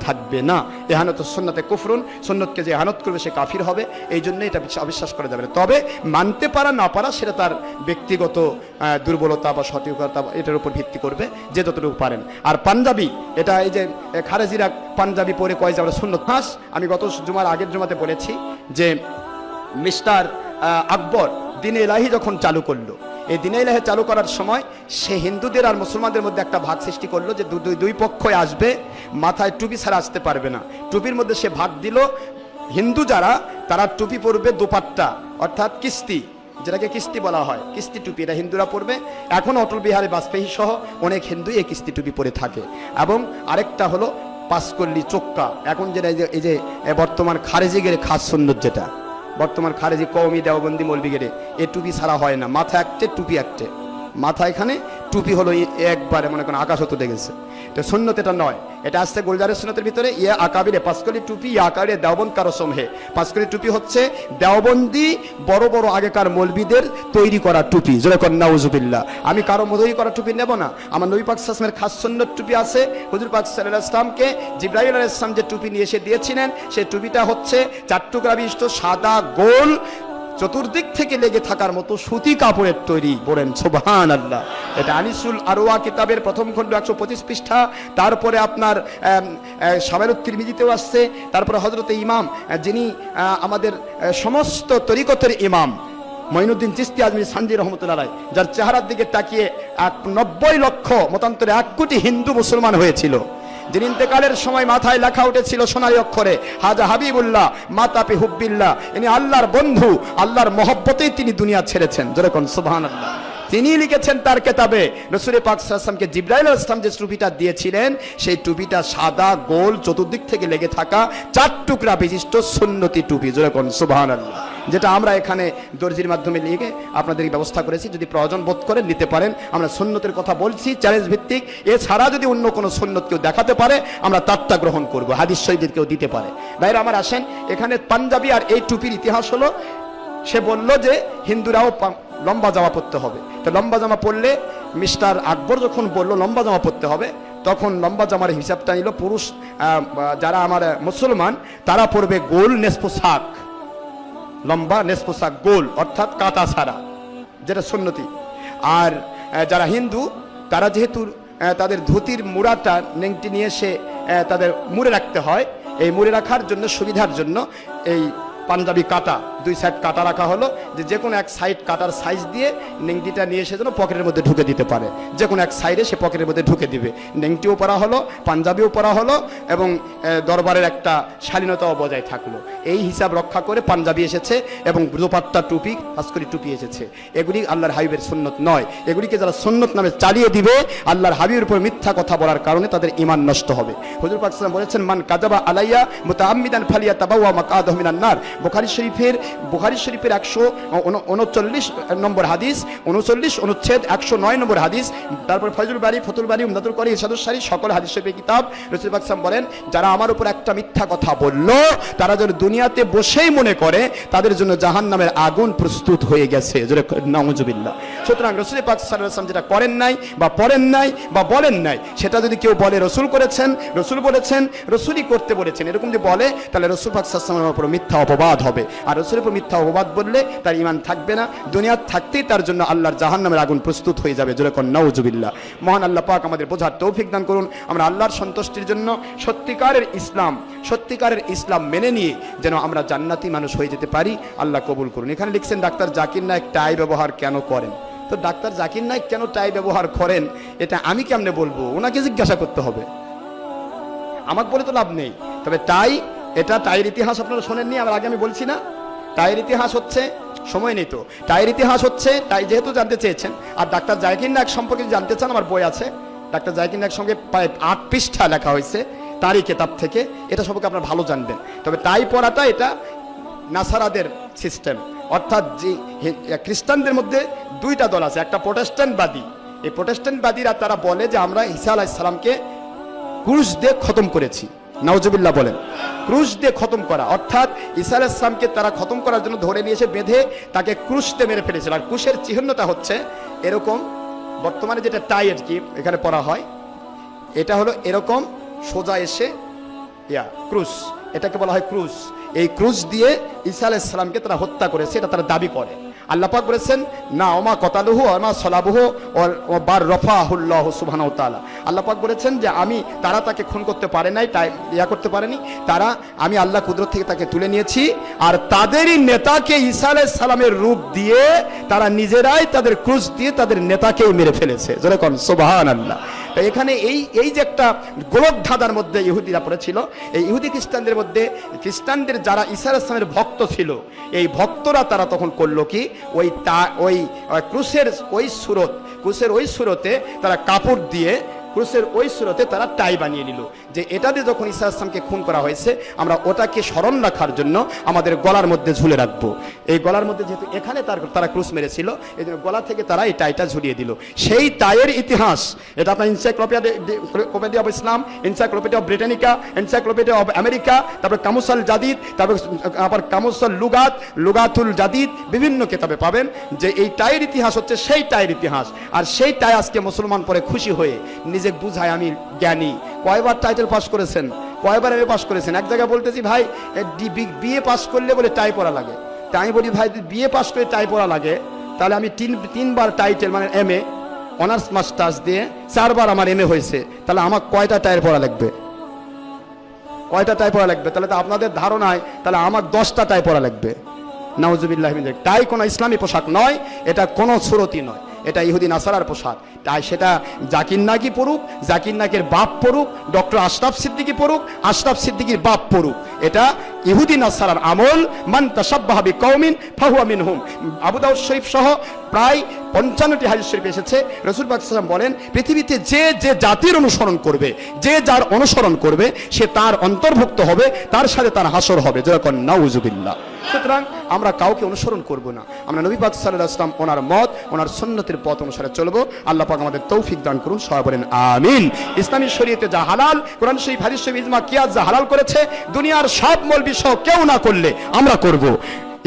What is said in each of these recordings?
থাকবে না। ইহানত সুন্নাতে কুফরুন, সুন্নতকে যে ইহানত করবে সে কাফির হবে। এই জন্য এটা অবিশ্বাস করা যাবে না। তবে মানতে পারা না পারা সেটা তার ব্যক্তিগত দুর্বলতা বা সঠিকতা এটার উপর ভিত্তি করবে, যে যতটুকু পারেন। আর পাঞ্জাবি, এটা এই যে খারেজিরা পাঞ্জাবি পরে কয় যে আমরা সুন্নত হাস, আমি গত জুমার আগের জুমাতে বলেছি যে মিস্টার আকবর দিনে ইলাহি যখন চালু করলো, এই দিনে ইলাহি চালু করার সময় সে হিন্দুদের আর মুসলমানদের মধ্যে একটা ভাগ সৃষ্টি করলো যে দুই পক্ষই আসবে, মাথায় টুপি ছাড়া আসতে পারবে না। টুপির মধ্যে সে ভাগ দিল, হিন্দু যারা তারা টুপি পরবে দোপাট্টা, অর্থাৎ কিস্তি, যেটাকে কিস্তি বলা হয়, কিস্তি টুপি, এটা হিন্দুরা পরবে। এখন অটল বিহারী বাজপেয়ী সহ অনেক হিন্দু এই কিস্তি টুপি পরে থাকে। এবং আরেকটা হলো পাঁচকল্লি চোক্কা, এখন যেটা এই যে বর্তমান খারেজিগের খাস সুন্নত, যেটা বর্তমান খারেজি কওমি দেওবন্দি মৌলবিগেরে এ টুপি ছাড়া হয় না, মাথা একটা টুপি একটা, মাথা এখানে টুপি হলো একবারে মনে করেন আকাশ হতে গেছে। তো সুন্নত এটা নয়, এটা আসছে গুলজারের সুন্নতের ভিতরে ইয়ে আকাবিরে পাঁচকলি টুপি, ইয়ে আকারে দেওবন্দ কারো সমহে। পাঁচকলি টুপি হচ্ছে দেওবন্দি বড় বড় আগেকার মৌলবিদের তৈরি করা টুপি, যেরকম নাউজুবিল্লাহ। আমি কারো তৈরি করা টুপি নেব না। আমার নবী পাক সাল্লাল্লাহু আলাইহি ওয়াসাল্লামের খাস সুন্নত টুপি আছে। হুজুর পাক সাল্লাল্লাহু আলাইহি ওয়াসাল্লামকে জিবরাইল আলাইহিস সালাম যে টুপি নিয়ে এসে দিয়েছিলেন, সেই টুপিটা হচ্ছে 4 টুকরা বিশিষ্ট সাদা গোল চতুর্দিক থেকে লেগে থাকার মতো সুতি কাপড়ের তৈরি। বলেন সুবহানাল্লাহ। এটা আনিসুল আরওয়া কিতাবের প্রথম খণ্ড 125 পৃষ্ঠা। তারপরে আপনার শামাইলুত তিরমিজিতেও আসছে। তারপরে হযরতে ইমাম, যিনি আমাদের সমস্ত তরিকতের ইমাম মঈনুদ্দিন চিশতি আজমি সানজি রহমতুল্লাহ আলাইহি, যার চেহারার দিকে তাকিয়ে 90 লক্ষ মতান্তরে 1 কোটি হিন্দু মুসলমান হয়েছিল, যিনি ইন্তেকালের সময় মাথায় লেখা উঠেছিল সোনালী অক্ষরে হাজা হাবিবুল্লাহ মাতাপি হুব্বিল্লাহ, ইনি আল্লাহর বন্ধু, আল্লাহর মহব্বতেই তিনি দুনিয়া ছেড়েছেন। যেরকম সুবহানাল্লাহ। তিনি লিখেছেন তার কিতাবে রাসূল পাক সাল্লাল্লাহু আলাইহি ওয়াসাল্লামকে জিবরাইল আলাইহিস সালাম যে টুপিটা দিয়েছিলেন, সেই টুপিটা সাদা গোল চতুর্দিক থেকে লেগে থাকা 4 টুকরা বিশিষ্ট সুন্নতি টুপি। যেরকম সুবহানাল্লাহ। যেটা আমরা এখানে দর্জির মাধ্যমে লিখে আপনাদের ব্যবস্থা করেছি, যদি প্রয়োজন বোধ করেন নিতে পারেন। আমরা সুন্নতের কথা বলছি চ্যালেঞ্জ ভিত্তিক, এছাড়া যদি অন্য কোনো সুন্নত কেউ দেখাতে পারে আমরা তারটা গ্রহণ করব, হাদিস শরীফ কেউ দিতে পারে। ভাইরা আমার আসেন, এখানে পাঞ্জাবি আর এই টুপির ইতিহাস হলো, সে বলল যে হিন্দুরাও লম্বা জামা পরতে হবে। তো লম্বা জামা পরলে, মিস্টার আকবর যখন বলল লম্বা জামা পরতে হবে, তখন লম্বা জামার হিসাবটা নিল, পুরুষ যারা আমার মুসলমান তারা পরবে গোল নেসপোশাক, লম্বা নেসপোশাক গোল, অর্থাৎ কাটা ছাড়া, যেটা সুন্নতি। আর যারা হিন্দু তারা যেহেতু তাদের ধুতির মুড়াটা নেংটি নিয়ে এসে তাদের মুড়ে রাখতে হয়, এই মুড়ে রাখার জন্য সুবিধার জন্য এই পাঞ্জাবি কাটা, 2 সাইড কাটা রাখা হলো, যে কোনো এক সাইড কাটার সাইজ দিয়ে নেংটিটা নিয়ে এসে যেন পকেটের মধ্যে ঢুকে দিতে পারে, যে কোনো এক সাইডে সে পকেটের মধ্যে ঢুকে দিবে। নেংটিও পরা হলো, পাঞ্জাবিও পরা হলো, এবং দরবারের একটা শালীনতাও বজায় থাকলো। এই হিসাব রক্ষা করে পাঞ্জাবি এসেছে এবং দোপাট্টা টুপি, পাঁচকড়ি টুপি এসেছে। এগুলি আল্লাহর হাবিবের সুন্নত নয়। এগুলিকে যারা সুন্নত নামে চালিয়ে দিবে, আল্লাহর হাবিবের উপর মিথ্যা কথা বলার কারণে তাদের ঈমান নষ্ট হবে। হুজুর পাক সাল্লাল্লাহু আলাইহি ওয়াসাল্লাম বলেছেন, মান কাযাবা আলাইয়া মুতাআম্মিদান ফালিয়াতাবাওয়া মাকআদাহু মিনান নার। বুখারী শরীফের 139 নম্বর হাদিস, 39 অনুচ্ছেদ 109 নম্বর হাদিস। তারপর ফয়জুল বারী, ফতুল বারী, উমদাতুল কারী, ইরশাদুস সারী, সকল হাদিস শরীফের কিতাব। রাসূল পাক সাল্লাল্লাহু আলাইহি ওয়াসাল্লাম বলেন, যারা আমার উপর একটা মিথ্যা কথা বলল, তারা যেন দুনিয়াতে বসেই মনে করে তাদের জন্য জাহান্নামের আগুন প্রস্তুত হয়ে গেছে। নাউজুবিল্লাহ। সুতরাং রাসূল পাক সাল্লাল্লাহু আলাইহি ওয়াসাল্লাম যেটা করেন নাই বা পড়েন নাই বা বলেন নাই, সেটা যদি কেউ বলে রাসূল করেছেন, রাসূল বলেছেন, রাসূলই করতে বলেছেন, এরকম যে বলে, তাহলে রাসূল পাক সাল্লাল্লাহু আলাইহি ওয়াসাল্লামের উপর মিথ্যা অপবাদ হবে। আর রাসূলের উপর মিথ্যা অপবাদ বললে তার ঈমান থাকবে না, দুনিয়া থাকতেই তার জন্য আল্লাহর জাহান্নামের আগুন প্রস্তুত হয়ে যাবে। যেরকম নাউজুবিল্লাহ। মহান আল্লাহ পাক আমাদের বোঝার তৌফিক দান করুন। আমরা আল্লাহর সন্তুষ্টির জন্য সত্যিকারের ইসলাম মেনে নিয়ে যেন আমরা জান্নাতি মানুষ হয়ে যেতে পারি, আল্লাহ কবুল করুন। এখানে লিখছেন, ডাক্তার জাকির নায়েক টাই ব্যবহার কেন করেন? তো ডাক্তার জাকির নায়েক কেন টাই ব্যবহার করেন এটা আমি কেমনে বলবো? ওনাকে জিজ্ঞাসা করতে হবে, আমাকে বলে তো লাভ নেই। তবে টাই, এটা টাইয়ের ইতিহাস আপনারা শোনেননি, আগে আমি বলছি না, টাইয়ের ইতিহাস হচ্ছে, সময় নেই তো, টাইয়ের ইতিহাস হচ্ছে, টাই যেহেতু জানতে চেয়েছেন, আর ডাক্তার জাকির নায়েক সম্পর্কে জানতে চান, আমার বই আছে, ডাক্তার জাকির নায়েক সঙ্গে প্রায় 8 পৃষ্ঠা লেখা হয়েছে তারই কিতাব থেকে, এটা সম্পর্কে আপনারা ভালো জানবেন। তবে টাই পরাটা এটা নাসারাদের সিস্টেম, অর্থাৎ যে খ্রিস্টানদের মধ্যে 2টা দল আছে, একটা প্রোটেস্ট্যান্টবাদী। এই প্রোটেস্ট্যান্টবাদীরা তারা বলে যে আমরা ঈসা আলাইহিস সালামকে ক্রুশ দিয়ে খতম করেছি। নাউজুবিল্লাহ বলেন। ক্রুশ দিয়ে খতম করা, অর্থাৎ ঈসা আলাইহিস সালামকে তারা খতম করার জন্য ধরে নিয়ে এসে বেঁধে তাকে ক্রুশতে মেরে ফেলেছিল। আর ক্রুশের চিহ্নটা হচ্ছে এরকম, বর্তমানে যেটা টাই আর কি এখানে পরা হয়, এটা হলো এরকম সোজা এসে ক্রুশ, এটাকে বলা হয় ক্রুশ। এই ক্রুশ দিয়ে ঈসা আলাইহিস সালামকে তারা হত্যা করেছে, এটা তারা দাবি করে। আল্লাহ পাক বলেছেন না ওমা কতালুহু ওমা সলাবুহু ওয়া বার রাফাহুল্লাহু সুবহানাহু ওয়া তাআলা। আল্লাহ পাক বলেছেন যে তারা তাকে খুন করতে পারে নাই, করতে পারেনি, আমি আল্লাহ কুদরত থেকে তাকে তুলে নিয়েছি। আর তাদেরই নেতাকে ঈসা আলাইহিস সালামের রূপ দিয়ে তারা নিজেরাই তাদের ক্রুশ দিয়ে তাদের নেতাকেই মেরে ফেলেছে। জোরে কোন সুবহানাল্লাহ। তো এখানে এই যে একটা গোলক ধাঁধার মধ্যে ইহুদিরা পড়েছিল, এই ইহুদি খ্রিস্টানদের মধ্যে, খ্রিস্টানদের যারা ঈসা আলাইহিস সালামের ভক্ত ছিল, এই ভক্তরা তারা তখন করলো কি, ওই ক্রুশের ওই সুরতে তারা কাপড় দিয়ে ক্রুশের ওই সুরতে তারা টাই বানিয়ে নিল, যে এটা দিয়ে যখন ঈসা আলাইহিস সালামকে খুন করা হয়েছে আমরা ওটাকে স্মরণ রাখার জন্য আমাদের গলার মধ্যে ঝুলে রাখবো। এই গলার মধ্যে যেহেতু এখানে তারা ক্রুশ মেরেছিল, এই জন্য গলা থেকে তারা এই টাইটা ঝুলিয়ে দিল। সেই টাইয়ের ইতিহাস, এটা আপনার encyclopedia of Islam, encyclopedia of Britannica, encyclopedia of America, তারপর কামুসাল জাদিদ, তারপর আবার কামুসাল লুগাতুল জাদিদ, বিভিন্ন কিতাবে পাবেন যে এই টাইয়ের ইতিহাস হচ্ছে সেই টাইয়ের ইতিহাস। আর সেই টাই আজকে মুসলমান পরে খুশি হয়ে নিজে বুঝায় আমি জ্ঞানী। কয়বার টাইটেল পাস করেছেন, কয়বার এমএ পাস করেছেন। এক জায়গায় বলতেছি ভাই বিএ পাস করলে বলে টাই পড়া লাগে, তাই আমি বলি ভাই বিএ পাস করে টাই পড়া লাগে, তাহলে আমি তিনবার টাইটেল মানে এমএ অনার্স মাস্টার্স দিয়ে 4 বার আমার এমএ হয়েছে, তাহলে আমার কয়টা টাই পড়া লাগবে, কয়টা টাই পড়া লাগবে? তাহলে তো আপনাদের ধারণায় তাহলে আমার 10টা টাই পড়া লাগবে। নাউজুবিল্লাহ মিন যালিক। টাই কোনো ইসলামী পোশাক নয়, এটা কোনো সুরতি নয়, এটা ইহুদি নাসারার পোশাক। তাই সেটা জাকির নাকি পড়ুক, জাকির নাকের বাপ পড়ুক, ডক্টর আশরাফ সিদ্দিকী পড়ুক, আশরাফ সিদ্দিকীর বাপ পড়ুক, এটা ইহুদি নাসারার আমল। মান তাশাব্বাহা বিকওমিন ফাহুয়া মিনহুম। আবু দাউদ শরীফ সহ প্রায় 55টি হাদিস শরীফ এসেছে, রাসূল পাক সাল্লাল্লাহু আলাইহি ওয়াসাল্লাম বলেন পৃথিবীতে যে জাতির অনুসরণ করবে, যে যার অনুসরণ করবে সে তার অন্তর্ভুক্ত হবে, তার সাথে তার হাসর হবে। যেরকম নাউজুবিল্লাহ। সুতরাং আমরা কাউকে অনুসরণ করব না, আমরা নবী পাক সাল্লাল্লাহু আলাইহি ওয়াসাল্লাম ওনার মত, ওনার সুন্নতের পথ অনুসারে চলবো। আল্লাহ পাক আমাদের তৌফিক দান করুন, সবাই বলেন আমিন। ইসলামী শরীয়তে যা হালাল, কোরআন শরীফ হাদিস শরীফ ইজমা কিয়াস যা হালাল করেছে, দুনিয়ার সব মৌলবি সহ কেউ না করলে আমরা করব।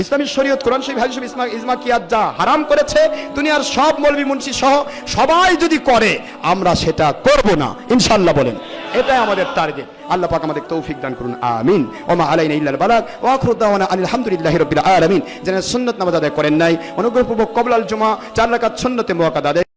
ইসলামী শরীয়ত কোরআন শরীফ হাদিস শরীফ ইজমা কিয়াস যা হারাম করেছে, দুনিয়ার সব মৌলবি মুন্সি সহ সবাই যদি করে আমরা সেটা করব না ইনশাআল্লাহ। বলেন এটাই আমাদের টার্গেট। আল্লাহ পাক আমাদের তৌফিক দান করুন, আমিন। ওমা আলাইনা ইল্লাল বালাগ ওয়া আখিরু দাওয়ানা আলহামদুলিল্লাহি রাব্বিল আলামিন। যারা সুন্নাত নামাজ আদায় করেন নাই, অনুগ্রহপূর্বক ক্বাবলাল জুমা 4 রাকাত সুন্নতে মুআক্কাদা আদায়